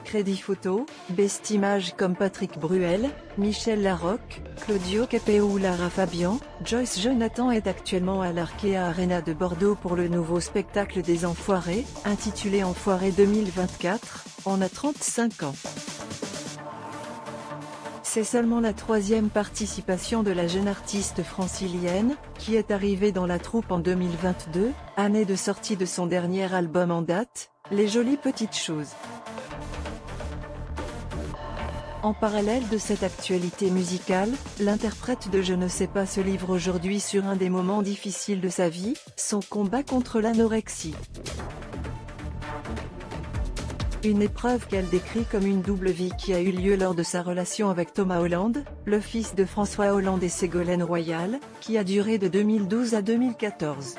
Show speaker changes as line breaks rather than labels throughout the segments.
Crédit Photo, Best Images comme Patrick Bruel, Michel Larocque, Claudio Capéo ou Lara Fabian. Joyce Jonathan est actuellement à l'Arkea Arena de Bordeaux pour le nouveau spectacle des Enfoirés, intitulé Enfoirés 2024, on a 35 ans. C'est seulement la troisième participation de la jeune artiste francilienne, qui est arrivée dans la troupe en 2022, année de sortie de son dernier album en date, Les Jolies Petites Choses. En parallèle de cette actualité musicale, l'interprète de Je ne sais pas se livre aujourd'hui sur un des moments difficiles de sa vie, son combat contre l'anorexie. Une épreuve qu'elle décrit comme une double vie qui a eu lieu lors de sa relation avec Thomas Hollande, le fils de François Hollande et Ségolène Royal, qui a duré de 2012 à 2014.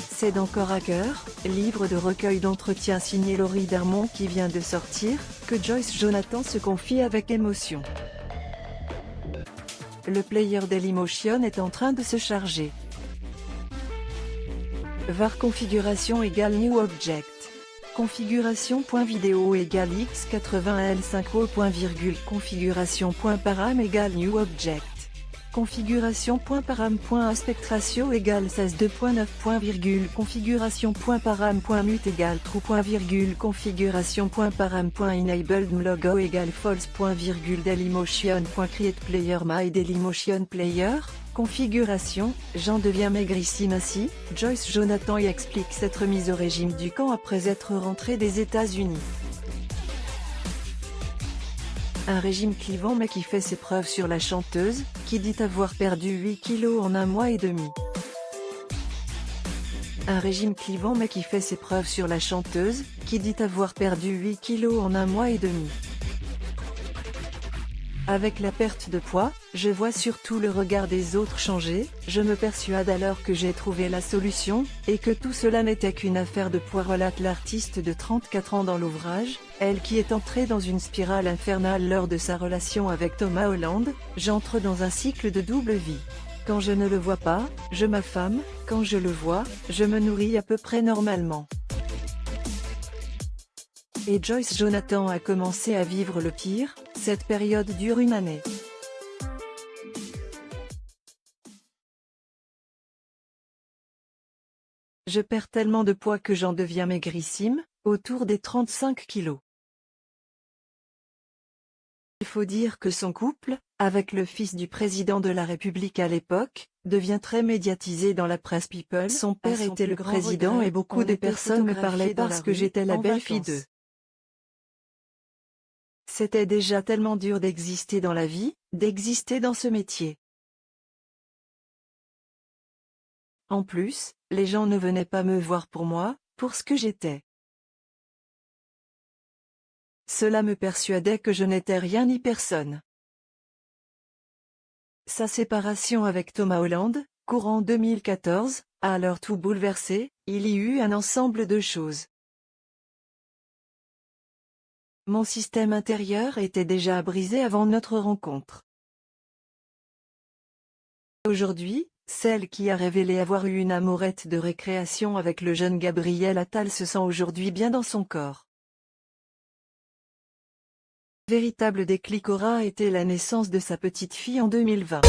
C'est dans Corps à cœur, livre de recueil d'entretiens signé Laurie Darmon qui vient de sortir, que Joyce Jonathan se confie avec émotion. Le player Dailymotion est en train de se charger. var configuration égale new object. Configuration.video égale x80l5o. Configuration.param égale new object. Configuration.param.aspect ratio égale 16:2.9. Configuration.param.mute égale true. Configuration.param.enabled logo égale false. Dailymotion.create player my Dailymotion player. Configuration, j'en deviens maigrissime ainsi. Joyce Jonathan y explique cette remise au régime du camp après être rentrée des États-Unis. Un régime clivant mais qui fait ses preuves sur la chanteuse, qui dit avoir perdu 8 kilos en un mois et demi. Un régime clivant mais qui fait ses preuves sur la chanteuse, qui dit avoir perdu 8 kilos en un mois et demi. Avec la perte de poids, je vois surtout le regard des autres changer, je me persuade alors que j'ai trouvé la solution, et que tout cela n'était qu'une affaire de poids, relate l'artiste de 34 ans dans l'ouvrage, elle qui est entrée dans une spirale infernale lors de sa relation avec Thomas Hollande. J'entre dans un cycle de double vie. Quand je ne le vois pas, je m'affame, quand je le vois, je me nourris à peu près normalement. Et Joyce Jonathan a commencé à vivre le pire, cette période dure une année. Je perds tellement de poids que j'en deviens maigrissime, autour des 35 kilos. Il faut dire que son couple, avec le fils du président de la République à l'époque, devient très médiatisé dans la presse people. Son père était le président et beaucoup de personnes me parlaient parce que j'étais la belle-fille d'eux. C'était déjà tellement dur d'exister dans la vie, d'exister dans ce métier. En plus, les gens ne venaient pas me voir pour moi, pour ce que j'étais. Cela me persuadait que je n'étais rien ni personne. Sa séparation avec Thomas Hollande, courant 2014, a alors tout bouleversé. Il y eut un ensemble de choses. Mon système intérieur était déjà brisé avant notre rencontre. Aujourd'hui, celle qui a révélé avoir eu une amourette de récréation avec le jeune Gabriel Attal se sent aujourd'hui bien dans son corps. Véritable déclic aura été la naissance de sa petite fille en 2020.